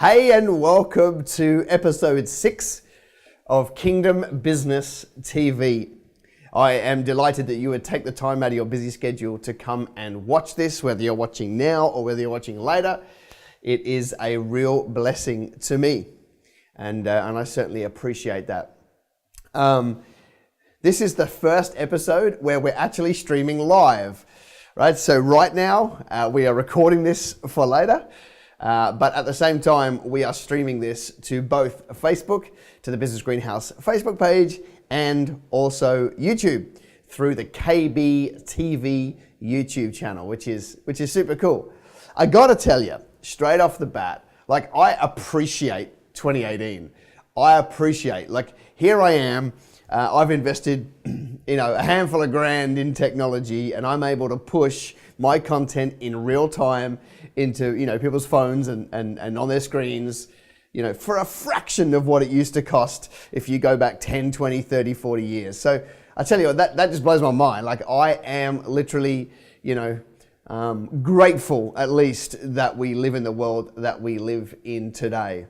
Hey, and welcome to episode 6 of Kingdom Business TV. I am delighted that you would take the time out of your busy schedule to come and watch this, whether you're watching now or whether you're watching later. It is a real blessing to me, and I certainly appreciate that. This is the first episode where we're actually streaming live, right? So right now, we are recording this for later. But at the same time, we are streaming this to both Facebook, to the Business Greenhouse Facebook page, and also YouTube through the KB TV YouTube channel, which is super cool. I gotta tell you, straight off the bat, like I appreciate 2018. I appreciate, like here I am, I've invested, a handful of grand in technology, and I'm able to push my content in real time into, people's phones and on their screens, for a fraction of what it used to cost if you go back 10, 20, 30, 40 years. So I tell you what, that just blows my mind. Like I am literally, grateful at least that we live in the world that we live in today.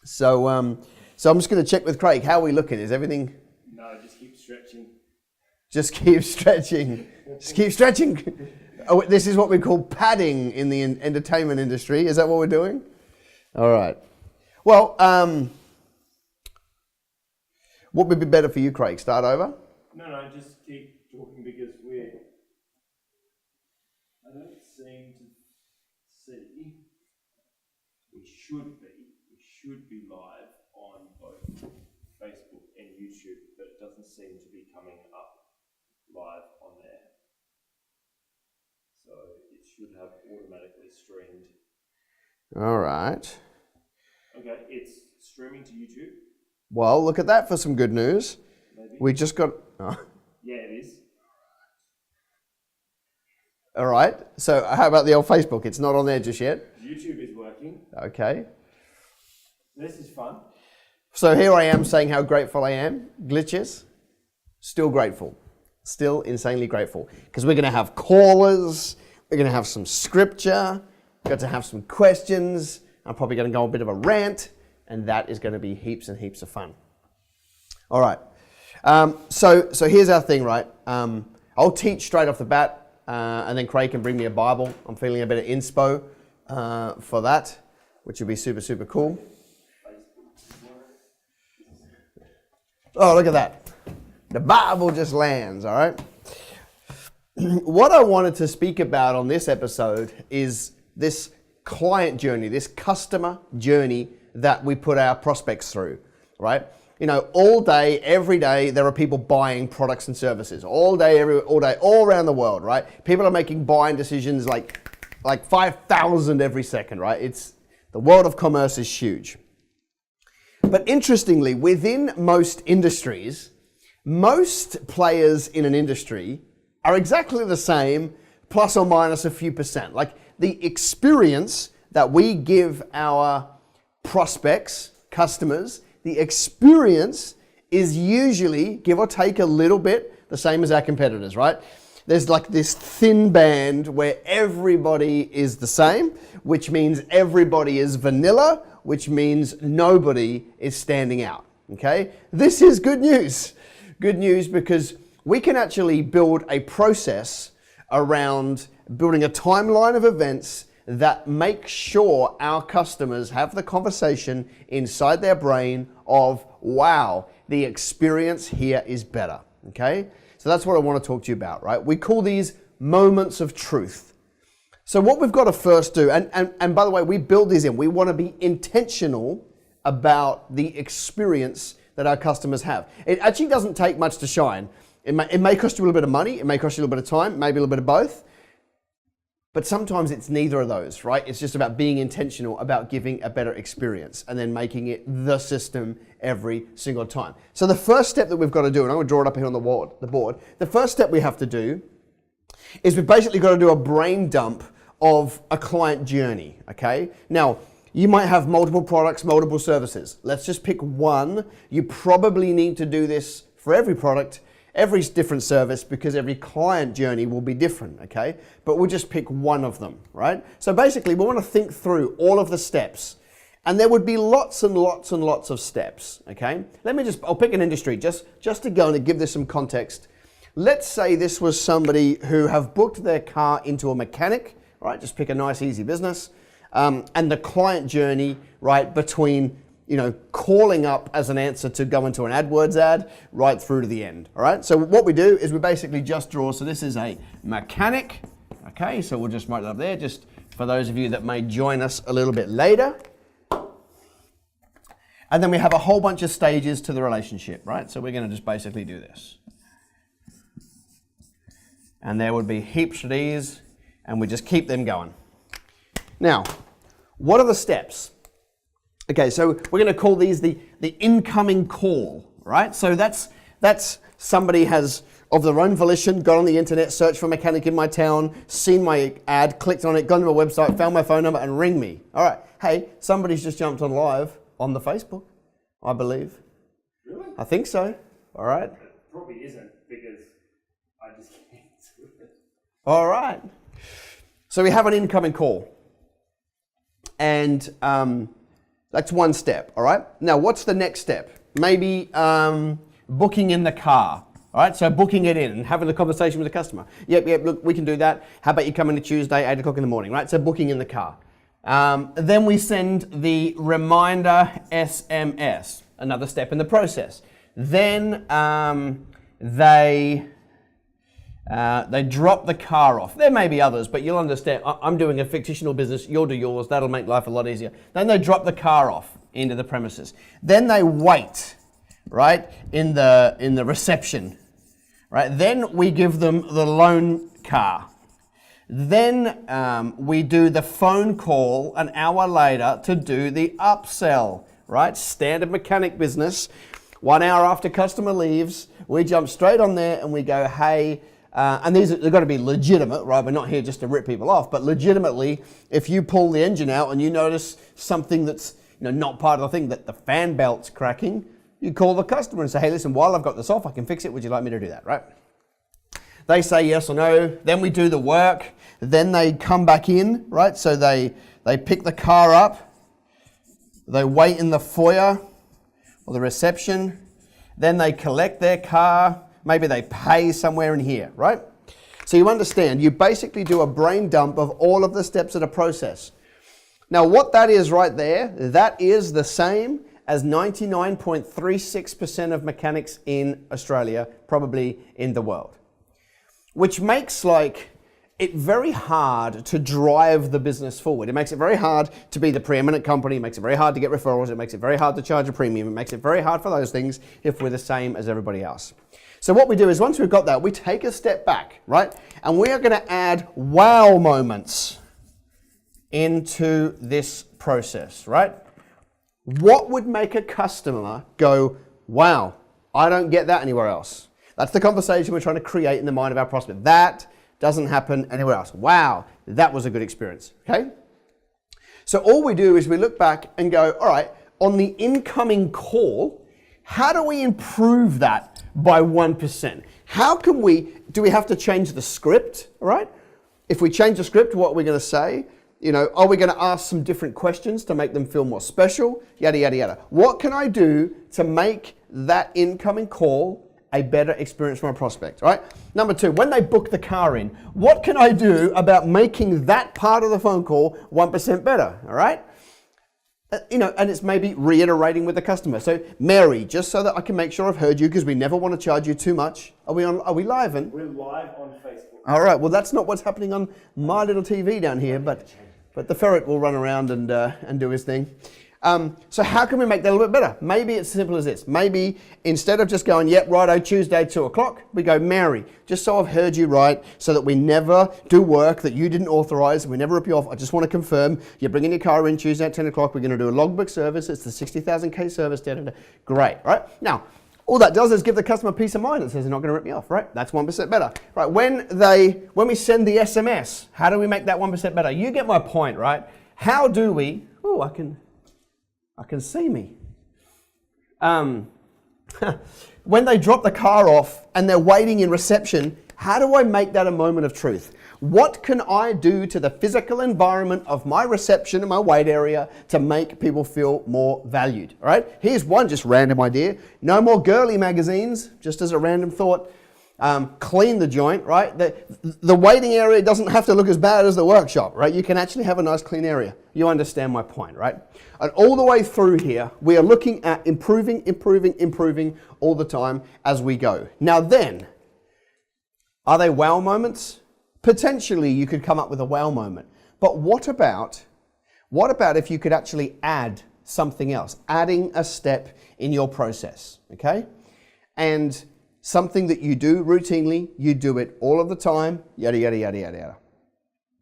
So I'm just going to check with Craig. How are we looking? Is everything? No, just keep stretching. Just keep stretching. Just keep stretching. Oh, this is what we call padding in the entertainment industry. Is that what we're doing? All right. Well, what would be better for you, Craig? Start over? No, just keep talking because I don't seem to see, we should be live on both Facebook and YouTube, but it doesn't seem to be coming up live on there. So it should have automatically streamed. All right. Okay, it's streaming to YouTube. Well, look at that for some good news. Maybe. We just got... Oh. Yeah, it is. All right. So how about the old Facebook? It's not on there just yet. YouTube is working. Okay. This is fun. So here I am saying how grateful I am. Glitches. Still grateful. Still insanely grateful. Because we're going to have callers. We're going to have some scripture. We've got to have some questions. I'm probably going to go a bit of a rant. And that is going to be heaps and heaps of fun. All right. So here's our thing, right? I'll teach straight off the bat. And then Craig can bring me a Bible. I'm feeling a bit of inspo for that, which would be super, super cool. Oh, look at that. The Bible just lands, all right? What I wanted to speak about on this episode is this client journey, this customer journey that we put our prospects through, right? All day, every day, there are people buying products and services. All day, all around the world, right? People are making buying decisions like 5,000 every second, right? The world of commerce is huge. But interestingly, within most industries, most players in an industry are exactly the same, plus or minus a few percent. Like the experience that we give our prospects, customers, the experience is usually, give or take a little bit, the same as our competitors, right? There's like this thin band where everybody is the same, which means everybody is vanilla, which means nobody is standing out, okay? This is good news. Good news because we can actually build a process around building a timeline of events that make sure our customers have the conversation inside their brain of, wow, the experience here is better, okay? So that's what I want to talk to you about, right? We call these moments of truth. So what we've got to first do, and by the way, we build these in. We want to be intentional about the experience that our customers have. It actually doesn't take much to shine. It may cost you a little bit of money. It may cost you a little bit of time, maybe a little bit of both. But sometimes it's neither of those, right? It's just about being intentional about giving a better experience and then making it the system every single time. So the first step that we've got to do, and I'm going to draw it up here on the board. The first step we have to do is we've basically got to do a brain dump of a client journey, okay? Now, you might have multiple products, multiple services. Let's just pick one. You probably need to do this for every product, every different service, because every client journey will be different, okay? But we'll just pick one of them, right? So basically, we want to think through all of the steps And there would be lots and lots and lots of steps, okay? I'll pick an industry just to go and give this some context. Let's say this was somebody who have booked their car into a mechanic, right? Just pick a nice, easy business. And the client journey, right, between, calling up as an answer to go into an AdWords ad, right through to the end, all right? So what we do is we basically just draw, so this is a mechanic, okay? So we'll just mark that up there, just for those of you that may join us a little bit later. And then we have a whole bunch of stages to the relationship, right? So we're going to just basically do this. And there would be heaps of these, and we just keep them going. Now, what are the steps? Okay, so we're going to call these the incoming call, right? So that's somebody has, of their own volition, got on the internet, searched for a mechanic in my town, seen my ad, clicked on it, gone to my website, found my phone number, and ring me. All right, hey, somebody's just jumped on live on the Facebook, I believe. Really? I think so. All right. It probably isn't, because I just can't do it. All right. So we have an incoming call. And that's one step, all right? Now, what's the next step? Maybe booking in the car, all right? So booking it in and having a conversation with the customer. Yep, look, we can do that. How about you come in on Tuesday, 8 o'clock in the morning, right? So booking in the car. Then we send the reminder SMS, another step in the process. Then they drop the car off. There may be others, but you'll understand. I'm doing a fictional business. You'll do yours. That'll make life a lot easier. Then they drop the car off into the premises. Then they wait, right, in the reception, right? Then we give them the loan car. Then we do the phone call an hour later to do the upsell, right? Standard mechanic business. 1 hour after customer leaves, we jump straight on there and we go, hey, and they've got to be legitimate, right? We're not here just to rip people off, but legitimately, if you pull the engine out and you notice something that's not part of the thing, that the fan belt's cracking, you call the customer and say, hey, listen, while I've got this off, I can fix it. Would you like me to do that, right? They say yes or no. Then we do the work. Then they come back in, right? So they pick the car up. They wait in the foyer or the reception. Then they collect their car. Maybe they pay somewhere in here, right? So you understand, you basically do a brain dump of all of the steps of the process. Now what that is right there, that is the same as 99.36% of mechanics in Australia, probably in the world. Which makes it very hard to drive the business forward. It makes it very hard to be the preeminent company. It makes it very hard to get referrals. It makes it very hard to charge a premium. It makes it very hard for those things if we're the same as everybody else. So what we do is once we've got that, we take a step back, right? And we are going to add wow moments into this process, right? What would make a customer go, wow, I don't get that anywhere else? That's the conversation we're trying to create in the mind of our prospect. That doesn't happen anywhere else. Wow, that was a good experience, okay? So all we do is we look back and go, all right, on the incoming call, how do we improve that by 1%? Do we have to change the script, all right? If we change the script, what are we going to say? Are we going to ask some different questions to make them feel more special? Yada, yada, yada. What can I do to make that incoming call a better experience for a prospect, right? Number 2, when they book the car in, what can I do about making that part of the phone call 1% better, all right? And it's maybe reiterating with the customer. So, Mary, just so that I can make sure I've heard you, because we never want to charge you too much. Are we live? We're live on Facebook. All right, well, that's not what's happening on my little TV down here, but the ferret will run around and do his thing. So how can we make that a little bit better? Maybe it's as simple as this. Maybe instead of just going, yep, righto, Tuesday, 2 o'clock, we go, Mary, just so I've heard you right, so that we never do work that you didn't authorize, we never rip you off. I just want to confirm you're bringing your car in Tuesday at 10 o'clock. We're going to do a logbook service. It's the 60,000K service. Great, right? Now, all that does is give the customer peace of mind. It says they're not going to rip me off, right? That's 1% better. Right, when we send the SMS, how do we make that 1% better? You get my point, right? How do we, I can see me. When they drop the car off and they're waiting in reception, How do I make that a moment of truth? What can I do to the physical environment of my reception and my wait area to make people feel more valued? All right, here's one just random idea. No more girly magazines, just as a random thought. Clean the joint, right? The waiting area doesn't have to look as bad as the workshop, right? You can actually have a nice clean area. You understand my point, right? And all the way through here, we are looking at improving all the time as we go. Now then, are they wow moments? Potentially you could come up with a wow moment. But what about if you could actually add something else, adding a step in your process, okay? And something that you do routinely, you do it all of the time, yada, yada, yada, yada, yada.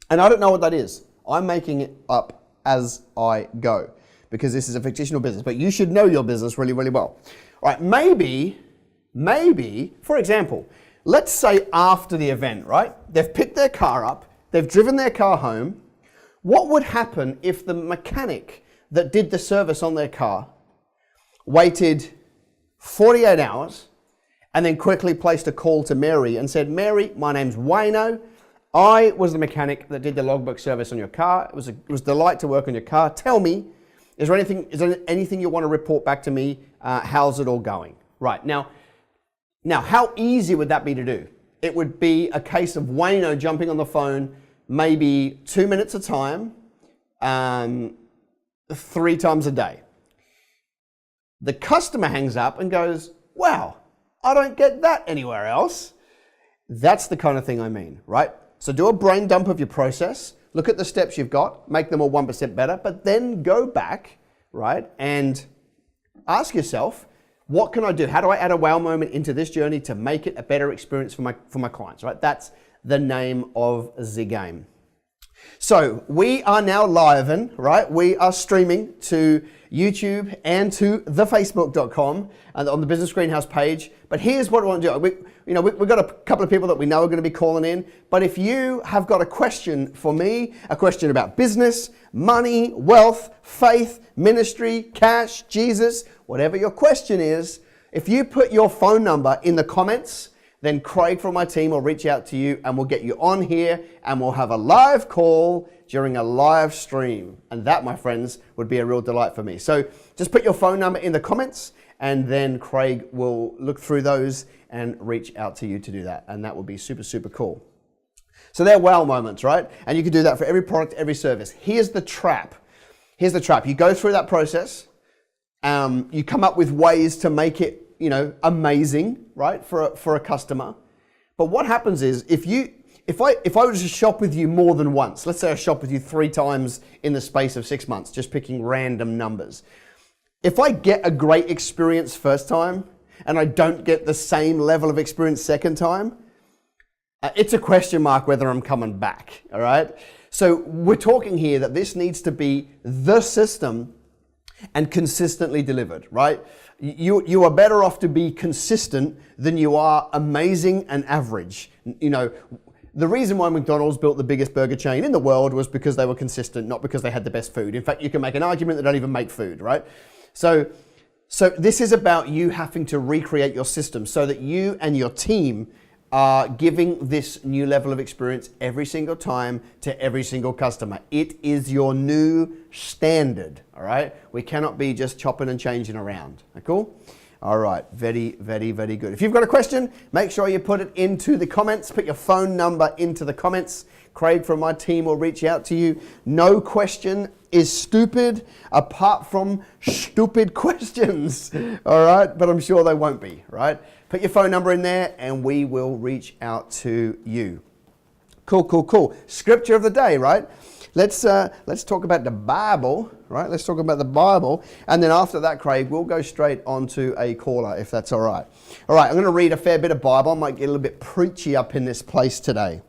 And I don't know what that is. I'm making it up as I go because this is a fictional business, but you should know your business really, really well. All right, maybe, for example, let's say after the event, right? They've picked their car up, they've driven their car home. What would happen if the mechanic that did the service on their car waited 48 hours and then quickly placed a call to Mary and said, Mary, my name's Wayno. I was the mechanic that did the logbook service on your car. It was a delight to work on your car. Tell me, is there anything you want to report back to me? How's it all going? Right, now, how easy would that be to do? It would be a case of Wayno jumping on the phone maybe 2 minutes a time, 3 times a day. The customer hangs up and goes, wow, I don't get that anywhere else. That's the kind of thing I mean, right? So do a brain dump of your process, look at the steps you've got, make them all 1% better, but then go back, right, and ask yourself, what can I do? How do I add a wow moment into this journey to make it a better experience for my clients, right? That's the name of the game. So we are now live, right? We are streaming to YouTube and to thefacebook.com and on the Business Greenhouse page. But here's what I want to do. We've got a couple of people that we know are going to be calling in. But if you have got a question for me, a question about business, money, wealth, faith, ministry, cash, Jesus, whatever your question is, if you put your phone number in the comments, then Craig from my team will reach out to you and we'll get you on here and we'll have a live call during a live stream. And that, my friends, would be a real delight for me. So just put your phone number in the comments and then Craig will look through those and reach out to you to do that. And that would be super, super cool. So they're wow moments, right? And you can do that for every product, every service. Here's the trap. You go through that process. You come up with ways to make it amazing, right, for a customer. But what happens is if I were to shop with you more than once, let's say I shop with you 3 times in the space of 6 months, just picking random numbers. If I get a great experience first time and I don't get the same level of experience second time, it's a question mark whether I'm coming back, all right? So we're talking here that this needs to be the system and consistently delivered, right? You are better off to be consistent than you are amazing and average. The reason why McDonald's built the biggest burger chain in the world was because they were consistent, not because they had the best food. In fact, you can make an argument they don't even make food, right? So this is about you having to recreate your system so that you and your team are giving this new level of experience every single time to every single customer. It is your new standard, all right? We cannot be just chopping and changing around, cool? All right, very, very, very good. If you've got a question, make sure you put it into the comments. Put your phone number into the comments. Craig from my team will reach out to you. No question is stupid apart from stupid questions, all right? But I'm sure they won't be, right? Put your phone number in there and we will reach out to you. Cool. Scripture of the day, right? Let's talk about the Bible, right? Let's talk about the Bible. And then after that, Craig, we'll go straight onto a caller, if that's all right. All right, I'm going to read a fair bit of Bible. I might get a little bit preachy up in this place today.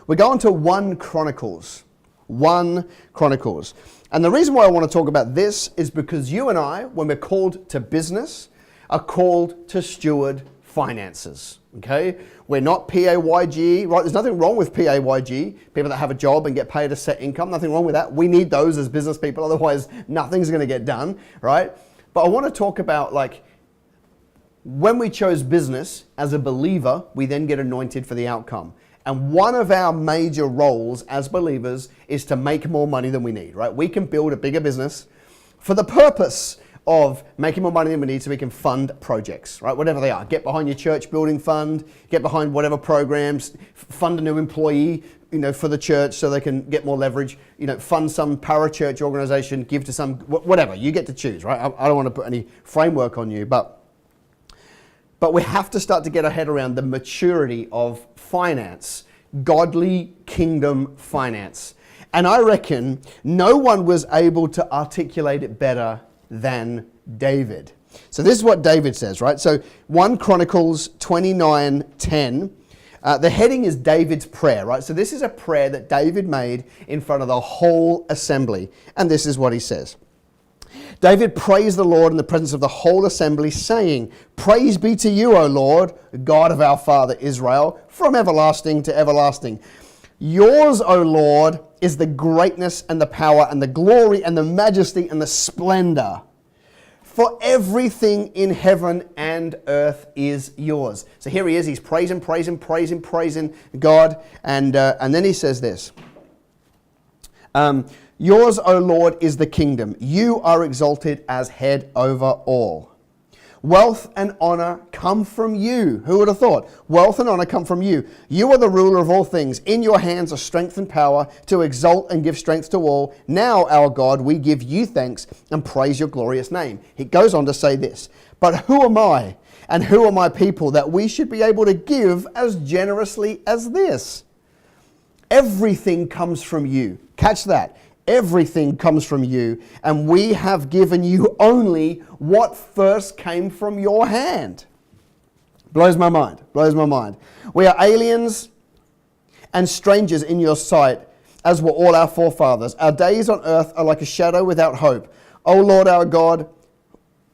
We're going to 1 Chronicles. 1 Chronicles. And the reason why I want to talk about this is because you and I, when we're called to business, are called to steward finances, okay? We're not PAYG, right? There's nothing wrong with PAYG, people that have a job and get paid a set income, nothing wrong with that. We need those as business people, otherwise nothing's going to get done, right? But I want to talk about when we chose business as a believer, we then get anointed for the outcome. And one of our major roles as believers is to make more money than we need, right? We can build a bigger business for the purpose of making more money than we need so we can fund projects, right? Whatever they are. Get behind your church building fund, get behind whatever programs, fund a new employee, for the church so they can get more leverage, fund some parachurch organization, give to some, whatever. You get to choose, right? I don't want to put any framework on you, but we have to start to get our head around the maturity of finance, godly kingdom finance. And I reckon no one was able to articulate it better than David. So this is what David says, right? So 1 Chronicles 29:10. The heading is David's prayer, right? So this is a prayer that David made in front of the whole assembly. And this is what he says. David praised the Lord in the presence of the whole assembly, saying, "Praise be to you, O Lord, God of our father Israel, from everlasting to everlasting. Yours, O Lord, is the greatness and the power and the glory and the majesty and the splendor. For everything in heaven and earth is yours." So here he is. He's praising God. And then he says this. Yours, O Lord, is the kingdom. You are exalted as head over all. Wealth and honor come from you. Who would have thought? Wealth and honor come from you. You are the ruler of all things. In your hands are strength and power to exalt and give strength to all. Now, our God, we give you thanks and praise your glorious name. He goes on to say this. But who am I and who are my people that we should be able to give as generously as this? Everything comes from you. Catch that. Everything comes from you, and we have given you only what first came from your hand. Blows my mind. We are aliens and strangers in your sight, as were all our forefathers. Our days on earth are like a shadow without hope. O Lord our God,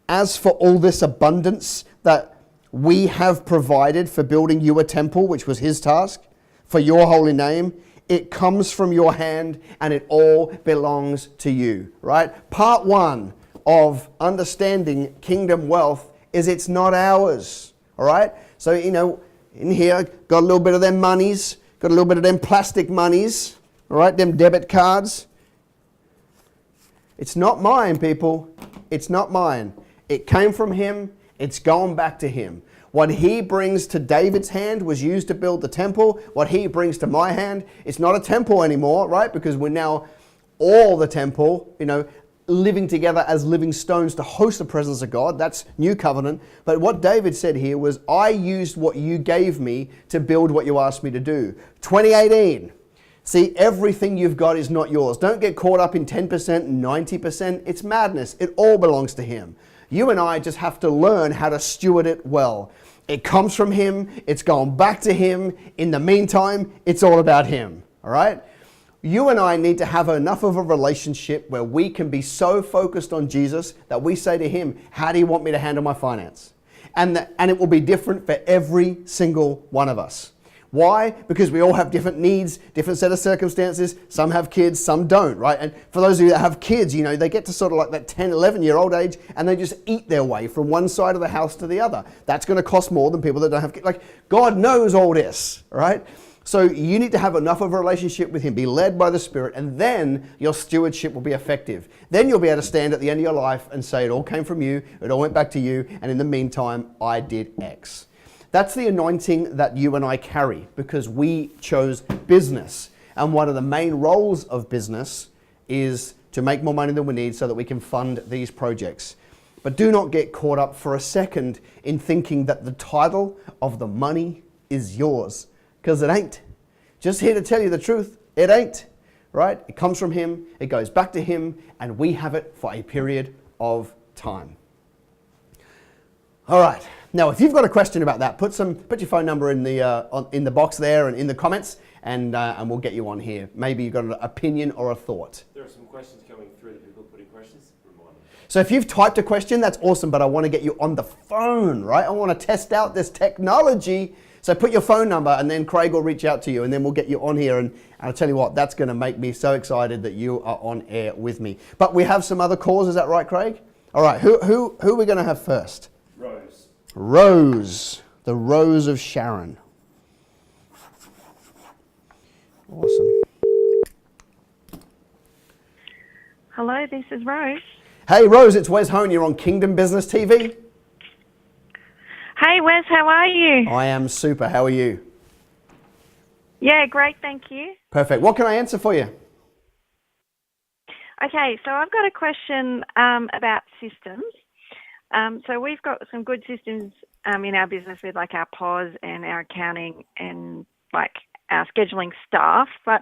as for all this abundance that we have provided for building you a temple, which was his task, for your holy name, it comes from your hand and it all belongs to you, right? Part one of understanding kingdom wealth is it's not ours, all right? So, in here, got a little bit of them monies, got a little bit of them plastic monies, all right, them debit cards. It's not mine, people. It's not mine. It came from him. It's going back to him. What he brings to David's hand was used to build the temple. What he brings to my hand, it's not a temple anymore, right? Because we're now all the temple, living together as living stones to host the presence of God. That's new covenant. But what David said here was, I used what you gave me to build what you asked me to do. 2018. See, everything you've got is not yours. Don't get caught up in 10%, 90%. It's madness. It all belongs to him. You and I just have to learn how to steward it well. It comes from him. It's gone back to him. In the meantime, it's all about him. All right? You and I need to have enough of a relationship where we can be so focused on Jesus that we say to him, how do you want me to handle my finance? And it will be different for every single one of us. Why? Because we all have different needs, different set of circumstances. Some have kids, some don't, right? And for those of you that have kids, they get to sort of like that 10, 11-year-old age and they just eat their way from one side of the house to the other. That's going to cost more than people that don't have kids. Like, God knows all this, right? So you need to have enough of a relationship with him, be led by the Spirit, and then your stewardship will be effective. Then you'll be able to stand at the end of your life and say, it all came from you, it all went back to you, and in the meantime, I did X. That's the anointing that you and I carry because we chose business. And one of the main roles of business is to make more money than we need so that we can fund these projects. But do not get caught up for a second in thinking that the title of the money is yours, because it ain't. Just here to tell you the truth, it ain't, right? It comes from him, it goes back to him, and we have it for a period of time. All right. Now, if you've got a question about that, put your phone number in the box there and in the comments, and we'll get you on here. Maybe you've got an opinion or a thought. There are some questions coming through that people putting questions. Remind me. So if you've typed a question, that's awesome, but I want to get you on the phone, right? I want to test out this technology. So put your phone number, and then Craig will reach out to you, and then we'll get you on here. And I'll tell you what, that's going to make me so excited that you are on air with me. But we have some other calls. Is that right, Craig? All right. Who are we going to have first? Rose. Rose, the Rose of Sharon. Awesome. Hello, this is Rose. Hey Rose, it's Wez Hone. You're on Kingdom Business TV. Hey, Wes, how are you? I am super. How are you? Yeah, great, thank you. Perfect. What can I answer for you? Okay, so I've got a question about systems. So we've got some good systems in our business with like our POS and our accounting and like our scheduling staff, but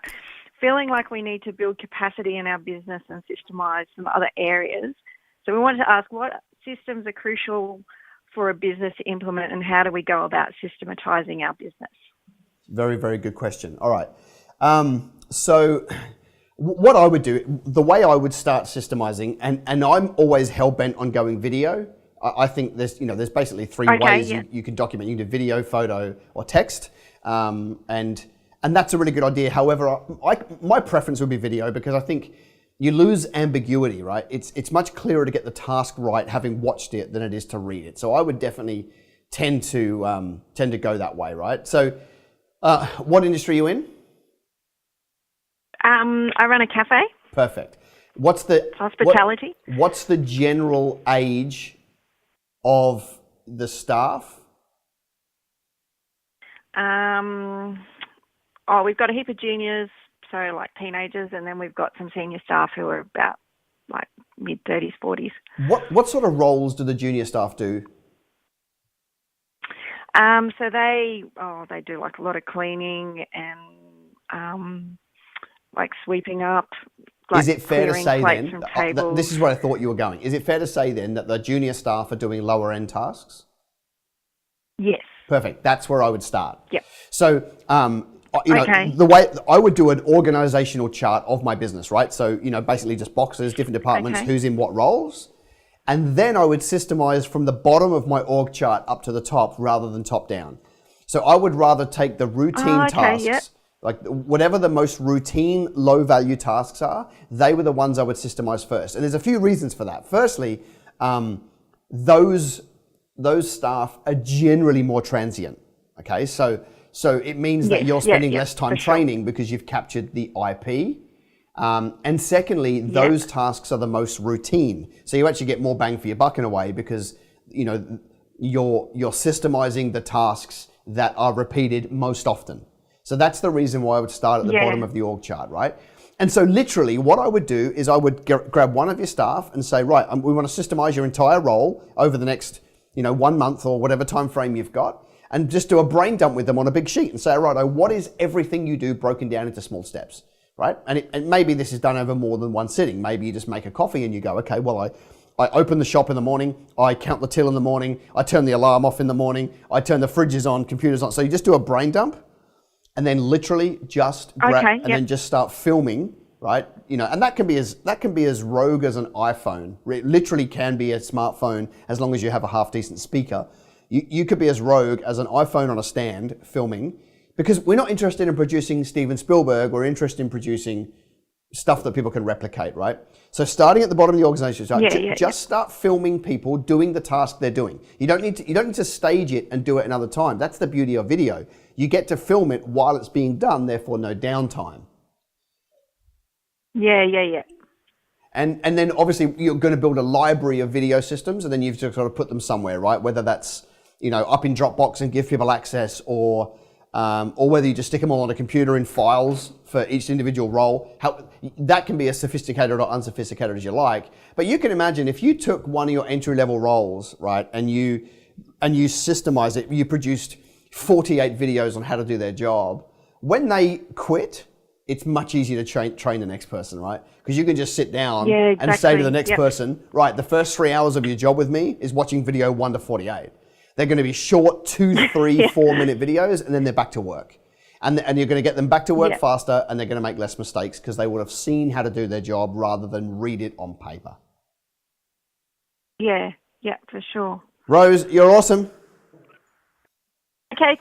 feeling like we need to build capacity in our business and systemize some other areas. So we wanted to ask what systems are crucial for a business to implement and how do we go about systematizing our business? Very, very good question. All right. So what I would do, the way I would start systemizing, and I'm always hell-bent on going video. I think there's basically three ways you can document. You can do video, photo, or text. And that's a really good idea. However, my preference would be video because I think you lose ambiguity, right? It's much clearer to get the task right having watched it than it is to read it. So I would definitely tend to go that way, right? So what industry are you in? I run a cafe. Perfect. What's the hospitality? What's the general age of the staff? We've got a heap of juniors, so like teenagers, and then we've got some senior staff who are about like mid-30s, 40s. What sort of roles do the junior staff do? So they do like a lot of cleaning and like sweeping up. Like is it fair to say then, this is where I thought you were going, is it fair to say then that the junior staff are doing lower end tasks? Yes. Perfect. That's where I would start. Yep. So, the way I would do an organizational chart of my business, right? So, basically just boxes, different departments, who's in what roles. And then I would systemize from the bottom of my org chart up to the top rather than top down. So I would rather take the routine tasks, like whatever the most routine, low value tasks are, they were the ones I would systemize first. And there's a few reasons for that. Firstly, those staff are generally more transient. Okay, so it means that you're spending less time training because you've captured the IP. And secondly, those tasks are the most routine. So you actually get more bang for your buck in a way because you're systemizing the tasks that are repeated most often. So that's the reason why I would start at the bottom of the org chart, right? And so literally what I would do is I would grab one of your staff and say, right, we want to systemize your entire role over the next 1 month or whatever time frame you've got, and just do a brain dump with them on a big sheet and say, right, what is everything you do broken down into small steps, right? And maybe this is done over more than one sitting. Maybe you just make a coffee and you go, okay, well, I open the shop in the morning, I count the till in the morning, I turn the alarm off in the morning, I turn the fridges on, computers on. So you just do a brain dump and then literally just then just start filming, right? And that can be as rogue as an iPhone. It literally can be a smartphone as long as you have a half decent speaker. You could be as rogue as an iPhone on a stand filming, because we're not interested in producing Steven Spielberg. We're interested in producing stuff that people can replicate, right? So starting at the bottom of the organization, just start filming people doing the task they're doing. You don't need to stage it and do it another time. That's the beauty of video. You get to film it while it's being done, therefore no downtime. Yeah. And then obviously you're going to build a library of video systems, and then you've just got to put them somewhere, right? Whether that's up in Dropbox and give people access, or whether you just stick them all on a computer in files for each individual role. That can be as sophisticated or unsophisticated as you like. But you can imagine if you took one of your entry-level roles, right, and you systemize it, you produced 48 videos on how to do their job. When they quit, it's much easier to train the next person, right? Because you can just sit down and say to the next person, right, the first 3 hours of your job with me is watching video 1 to 48. They're going to be short 2, 3, 4 minute videos, and then they're back to work. And you're going to get them back to work faster, and they're going to make less mistakes because they would have seen how to do their job rather than read it on paper. Yeah, for sure. Rose, you're awesome. Okay.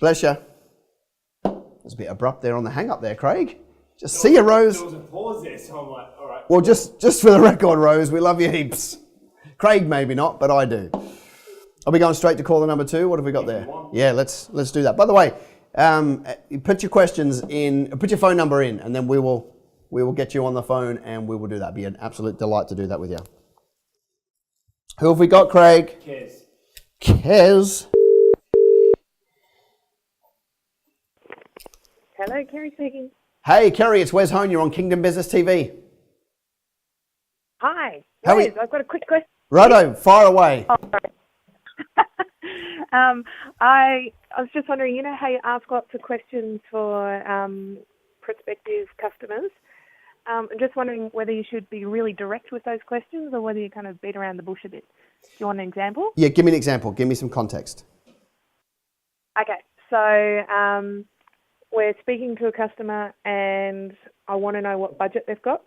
Bless you. It's a bit abrupt there on the hang up there, Craig. Just see you, Rose. There was a pause there, so I'm like, all right. Well, just for the record, Rose, we love you heaps. Craig maybe not, but I do. Are we going straight to caller number 2? What have we got there? Yeah, let's do that. By the way, put your questions in, put your phone number in, and then we will get you on the phone and we will do that. It'd be an absolute delight to do that with you. Who have we got, Craig? Kez. Hello, Kerry speaking. Hey, Kerry, it's Wez Hone. You're on Kingdom Business TV. Hi. How are Wez, you? I've got a quick question. Righto, fire away. Oh, sorry. I was just wondering, you know how you ask lots of questions for prospective customers? I'm just wondering whether you should be really direct with those questions or whether you kind of beat around the bush a bit. Do you want an example? Yeah, give me an example. Give me some context. Okay, so we're speaking to a customer and I want to know what budget they've got.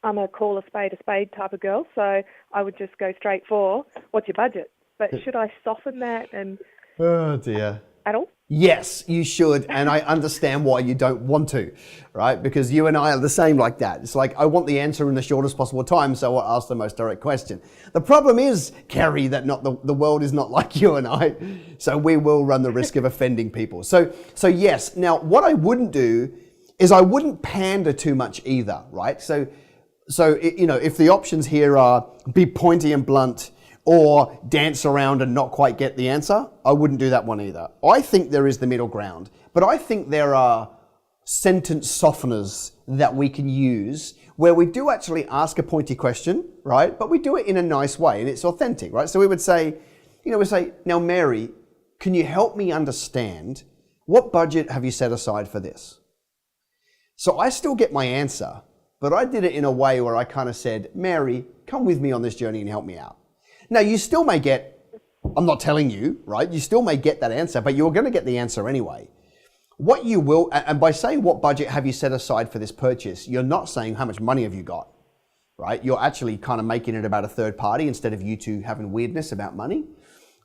I'm a call a spade type of girl, so I would just go straight for, what's your budget? But should I soften that and... Oh, dear. At all? Yes, you should, and I understand why you don't want to, right? Because you and I are the same like that. It's like, I want the answer in the shortest possible time, so I'll ask the most direct question. The problem is, Kerry, that the world is not like you and I, so we will run the risk of offending people. So yes, now what I wouldn't do is I wouldn't pander too much either, right? So if the options here are be pointy and blunt, or dance around and not quite get the answer, I wouldn't do that one either. I think there is the middle ground, but I think there are sentence softeners that we can use where we do actually ask a pointy question, right? But we do it in a nice way and it's authentic, right? So we would say, now Mary, can you help me understand what budget have you set aside for this? So I still get my answer, but I did it in a way where I kind of said, Mary, come with me on this journey and help me out. Now, you still may get, I'm not telling you, right? You still may get that answer, but you're going to get the answer anyway. What you will, and by saying what budget have you set aside for this purchase, you're not saying how much money have you got, right? You're actually kind of making it about a third party instead of you two having weirdness about money.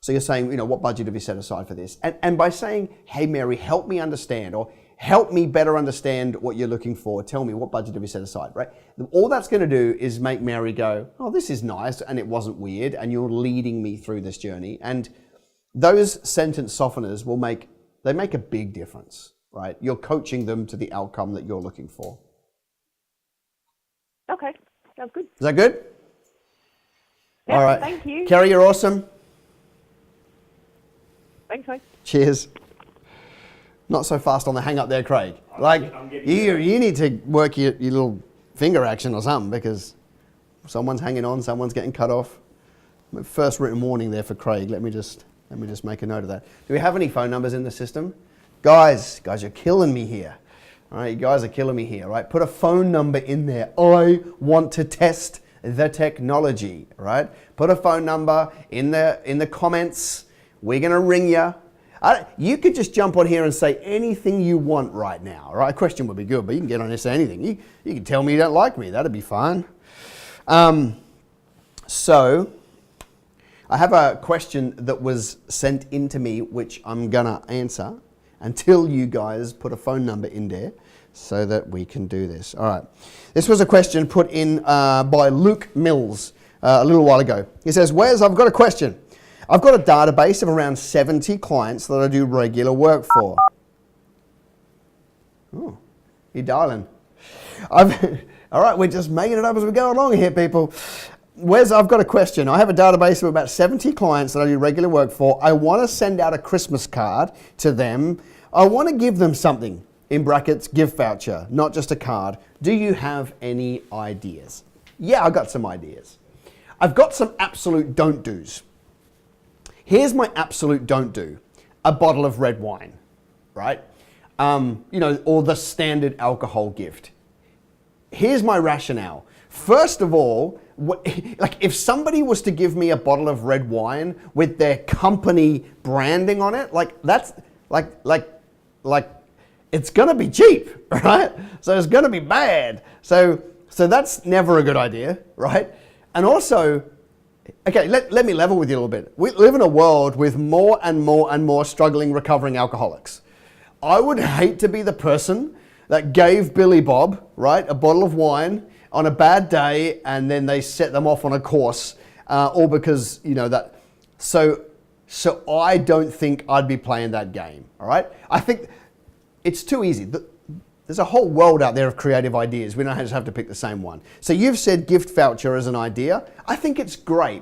So you're saying, what budget have you set aside for this? And by saying, hey, Mary, help me understand, or help me better understand what you're looking for. Tell me what budget have you set aside, right? All that's going to do is make Mary go, oh, this is nice, and it wasn't weird, and you're leading me through this journey. And those sentence softeners make a big difference, right? You're coaching them to the outcome that you're looking for. Okay, sounds good. Is that good? Yep, all right. Thank you. Kerry, you're awesome. Thanks, mate. Cheers. Not so fast on the hang up there, Craig. Like, you need to work your little finger action or something because someone's hanging on, someone's getting cut off. First written warning there for Craig. Let me just make a note of that. Do we have any phone numbers in the system? Guys, you're killing me here. All right, you guys are killing me here, right? Put a phone number in there. I want to test the technology, right? Put a phone number in the comments. We're going to ring you. You could just jump on here and say anything you want right now, right? A question would be good, but you can get on here and say anything. You can tell me you don't like me. That'd be fine. So I have a question that was sent in to me, which I'm going to answer until you guys put a phone number in there so that we can do this. All right. This was a question put in by Luke Mills a little while ago. He says, Wez, I've got a question. I've got a database of around 70 clients that I do regular work for. Oh, you're dialing. All right, we're just making it up as we go along here, people. Wez, I've got a question. I have a database of about 70 clients that I do regular work for. I want to send out a Christmas card to them. I want to give them something, in brackets, gift voucher, not just a card. Do you have any ideas? Yeah, I've got some ideas. I've got some absolute don't do's. Here's my absolute don't do. A bottle of red wine, right? Or the standard alcohol gift. Here's my rationale. First of all, like if somebody was to give me a bottle of red wine with their company branding on it, that's it's gonna be cheap, right? So it's gonna be bad. So that's never a good idea, right? And also, okay, let me level with you a little bit. We live in a world with more and more and more struggling, recovering alcoholics. I would hate to be the person that gave Billy Bob, right, a bottle of wine on a bad day and then they set them off on a course, all because, that. So So I don't think I'd be playing that game, all right? I think it's too easy. There's a whole world out there of creative ideas. We don't just have to pick the same one. So you've said gift voucher as an idea. I think it's great.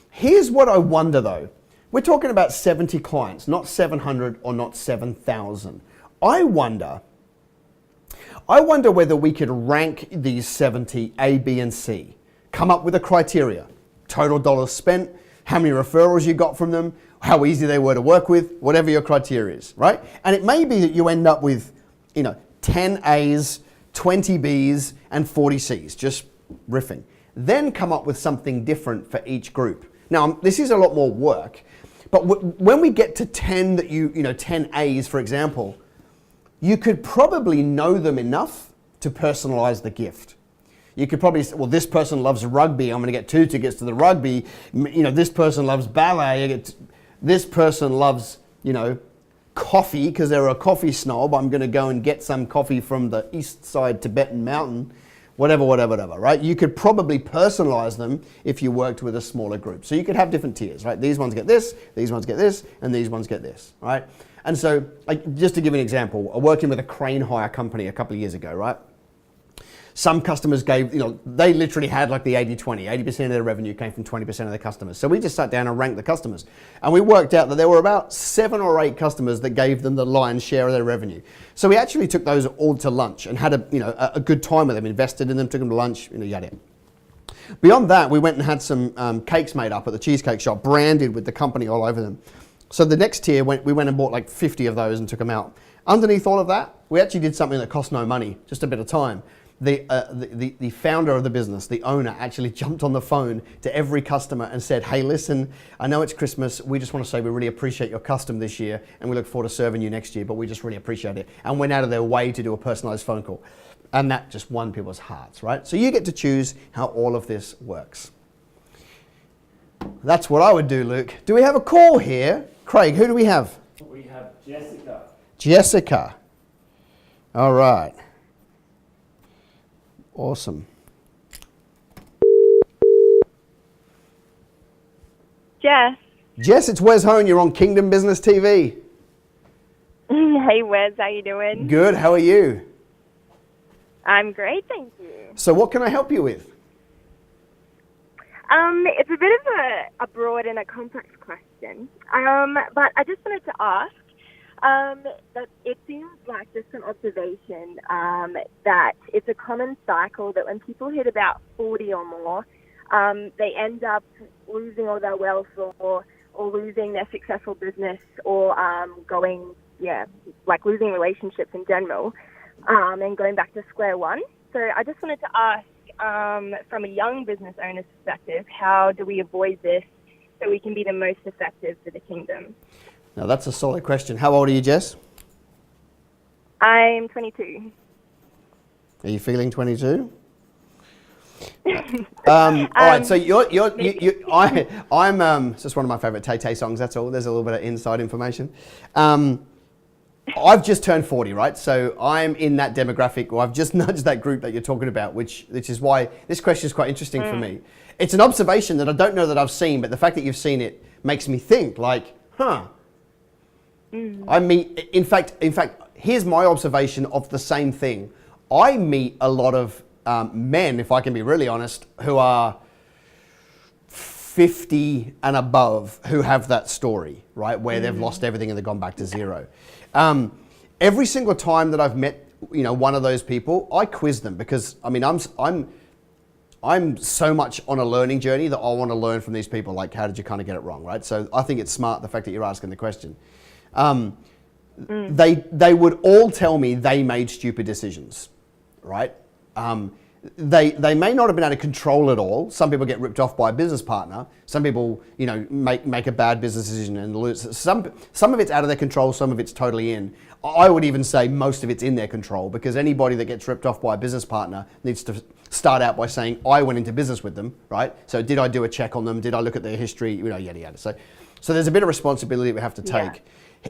Here's what I wonder though. We're talking about 70 clients, not 700 or not 7,000. I wonder whether we could rank these 70 A, B, and C. Come up with a criteria. Total dollars spent, how many referrals you got from them, how easy they were to work with, whatever your criteria is, right? And it may be that you end up with, 10 A's, 20 B's, and 40 C's, just riffing. Then come up with something different for each group. Now, this is a lot more work, but when we get to 10 that 10 A's, for example, you could probably know them enough to personalize the gift. You could probably say, well, this person loves rugby, I'm going to get 2 tickets to the rugby. This person loves ballet. This person loves, coffee because they're a coffee snob. I'm going to go and get some coffee from the east side Tibetan mountain, whatever, right? You could probably personalize them if you worked with a smaller group. So you could have different tiers, right? These ones get this, these ones get this, and these ones get this, right? And so, just to give you an example, working with a crane hire company a couple of years ago, right? Some customers gave, they literally had like the 80-20. 80% of their revenue came from 20% of their customers. So we just sat down and ranked the customers. And we worked out that there were about 7 or 8 customers that gave them the lion's share of their revenue. So we actually took those all to lunch and had a good time with them, invested in them, took them to lunch, yada. Beyond that, we went and had some cakes made up at the Cheesecake Shop, branded with the company all over them. So the next tier, we went and bought like 50 of those and took them out. Underneath all of that, we actually did something that cost no money, just a bit of time. The founder of the business, the owner, actually jumped on the phone to every customer and said, hey, listen, I know it's Christmas. We just want to say we really appreciate your custom this year and we look forward to serving you next year, but we just really appreciate it. And went out of their way to do a personalized phone call. And that just won people's hearts, right? So you get to choose how all of this works. That's what I would do, Luke. Do we have a call here? Craig, who do we have? We have Jessica. Jessica. All right. Awesome. Jess, it's Wez Hone. You're on Kingdom Business TV. Hey Wez, how you doing? Good. How are you? I'm great, thank you. So what can I help you with? It's a bit of a broad and a complex question, but I just wanted to ask that it seems like just an observation that it's a common cycle that when people hit about 40 or more, they end up losing all their wealth or losing their successful business or losing relationships in general and going back to square one. So I just wanted to ask, from a young business owner's perspective, how do we avoid this so we can be the most effective for the kingdom? Now that's a solid question. How old are you, Jess? I'm 22. Are you feeling 22? All right. So I'm. It's just one of my favourite Tay-Tay songs. That's all. There's a little bit of inside information. I've just turned 40, right? So I'm in that demographic, or I've just nudged that group that you're talking about, which is why this question is quite interesting for me. It's an observation that I don't know that I've seen, but the fact that you've seen it makes me think, like, huh. I meet, in fact, here's my observation of the same thing. I meet a lot of men, if I can be really honest, who are 50 and above, who have that story, right, where they've lost everything and they've gone back to zero. Every single time that I've met, one of those people, I quiz them because I'm so much on a learning journey that I want to learn from these people. Like, how did you kind of get it wrong, right? So I think it's smart, the fact that you're asking the question. They would all tell me they made stupid decisions, right? They may not have been able to control it all. Some people get ripped off by a business partner. Some people, make a bad business decision and lose. Some of it's out of their control. Some of it's totally in. I would even say most of it's in their control, because anybody that gets ripped off by a business partner needs to start out by saying, I went into business with them, right? So did I do a check on them? Did I look at their history? Yada, yada. So there's a bit of responsibility we have to take. Yeah.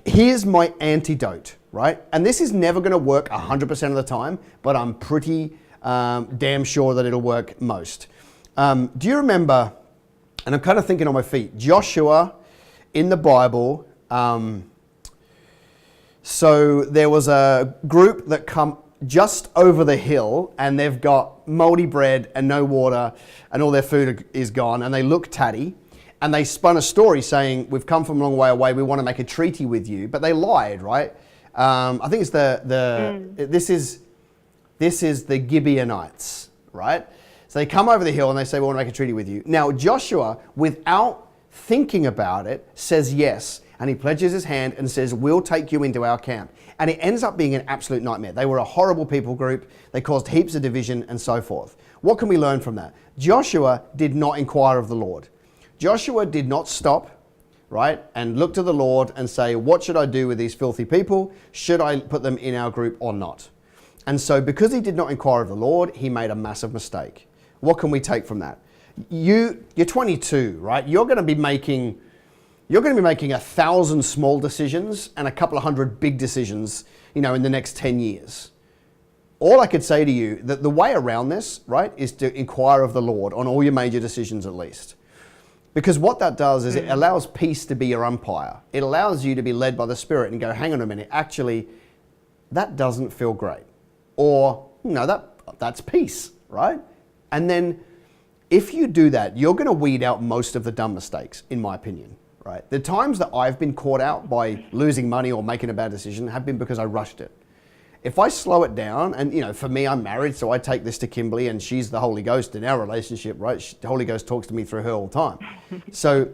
Here's my antidote, right? And this is never going to work 100% of the time, but I'm pretty damn sure that it'll work most. Do you remember, and I'm kind of thinking on my feet, Joshua in the Bible, so there was a group that come just over the hill, and they've got moldy bread and no water, and all their food is gone, and they look tatty. And they spun a story saying, we've come from a long way away, we want to make a treaty with you. But they lied, right? I think it's this is the Gibeonites, right? So they come over the hill and they say, we want to make a treaty with you. Now Joshua, without thinking about it, says yes. And he pledges his hand and says, we'll take you into our camp. And it ends up being an absolute nightmare. They were a horrible people group. They caused heaps of division and so forth. What can we learn from that? Joshua did not inquire of the Lord. Joshua did not stop, right, and look to the Lord and say, what should I do with these filthy people? Should I put them in our group or not? And so because he did not inquire of the Lord, he made a massive mistake. What can we take from that? You're 22, right? You're going to be making 1,000 small decisions and a couple of hundred big decisions, in the next 10 years. All I could say to you, that the way around this, right, is to inquire of the Lord on all your major decisions at least. Because what that does is it allows peace to be your umpire. It allows you to be led by the Spirit and go, hang on a minute, actually, that doesn't feel great. Or, no, that's peace, right? And then if you do that, you're going to weed out most of the dumb mistakes, in my opinion, right? The times that I've been caught out by losing money or making a bad decision have been because I rushed it. If I slow it down, and for me, I'm married, so I take this to Kimberly, and she's the Holy Ghost in our relationship, right? The Holy Ghost talks to me through her all the time. So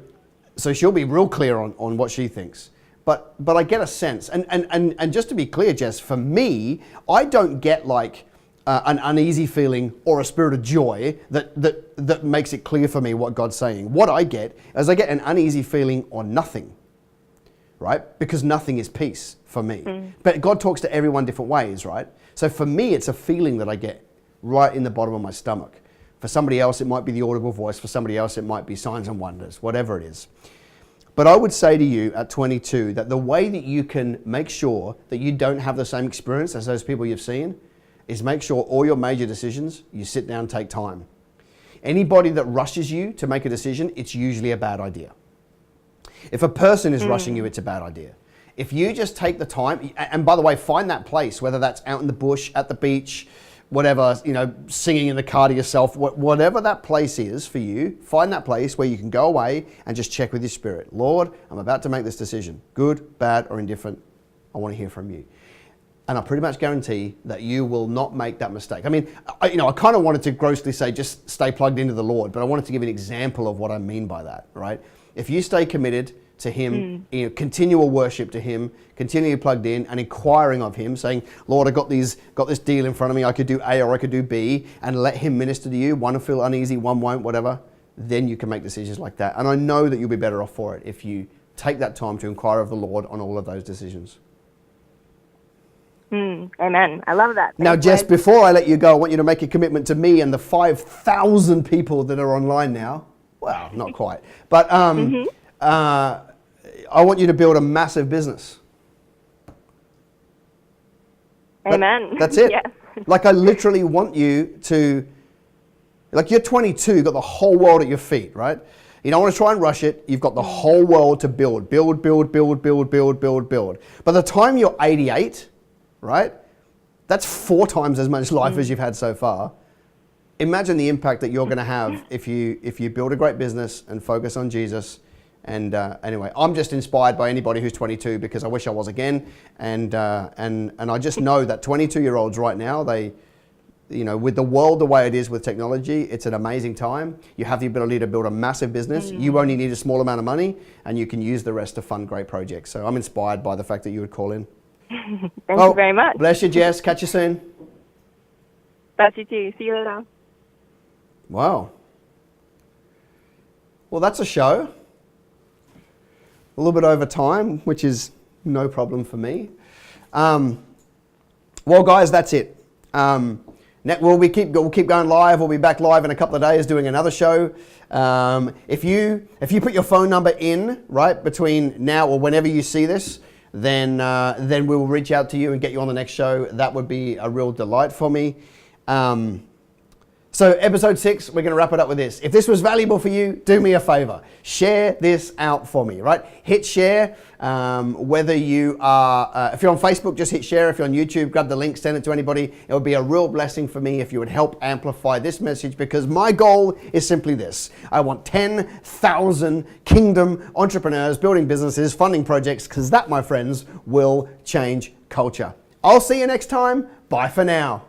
she'll be real clear on what she thinks. But I get a sense, and just to be clear, Jess, for me, I don't get like an uneasy feeling or a spirit of joy that makes it clear for me what God's saying. What I get is I get an uneasy feeling or nothing. Right? Because nothing is peace for me. But God talks to everyone different ways, right? So for me, it's a feeling that I get right in the bottom of my stomach. For somebody else, it might be the audible voice. For somebody else, it might be signs and wonders, whatever it is. But I would say to you at 22 that the way that you can make sure that you don't have the same experience as those people you've seen is make sure all your major decisions, you sit down and take time. Anybody that rushes you to make a decision, it's usually a bad idea. If a person is rushing you, it's a bad idea. If you just take the time, and by the way, find that place, whether that's out in the bush, at the beach, whatever, singing in the car to yourself, whatever that place is for you, find that place where you can go away and just check with your spirit. Lord, I'm about to make this decision. Good, bad, or indifferent. I want to hear from you. And I pretty much guarantee that you will not make that mistake. I mean, I kind of wanted to grossly say just stay plugged into the Lord, but I wanted to give an example of what I mean by that, right? If you stay committed to Him, continual worship to Him, continually plugged in and inquiring of Him, saying, Lord, I got this deal in front of me, I could do A or I could do B, and let Him minister to you, one will feel uneasy, one won't, whatever, then you can make decisions like that. And I know that you'll be better off for it if you take that time to inquire of the Lord on all of those decisions. Amen. I love that. Now, Jess, before I let you go, I want you to make a commitment to me and the 5,000 people that are online now. Well, not quite. But I want you to build a massive business. Amen. That's it. Yes. Like, I literally want you to, like, you're 22, you've got the whole world at your feet, right? You don't want to try and rush it. You've got the whole world to build. By the time you're 88, right? That's 4 times as much life as you've had so far. Imagine the impact that you're going to have if you build a great business and focus on Jesus. And anyway, I'm just inspired by anybody who's 22 because I wish I was again. And I just know that 22-year-olds right now, they, with the world the way it is with technology, it's an amazing time. You have the ability to build a massive business. You only need a small amount of money, and you can use the rest to fund great projects. So I'm inspired by the fact that you would call in. Thank you very much. Bless you, Jess. Catch you soon. Bless you too. See you later. Wow. Well, that's a show. A little bit over time, which is no problem for me. Well, guys, that's it. We'll keep going live. We'll be back live in a couple of days doing another show. If you put your phone number in right between now or whenever you see this, then we will reach out to you and get you on the next show. That would be a real delight for me. So So episode 6, we're going to wrap it up with this. If this was valuable for you, do me a favor. Share this out for me, right? Hit share. Whether you are, if you're on Facebook, just hit share. If you're on YouTube, grab the link, send it to anybody. It would be a real blessing for me if you would help amplify this message, because my goal is simply this. I want 10,000 kingdom entrepreneurs building businesses, funding projects, because that, my friends, will change culture. I'll see you next time. Bye for now.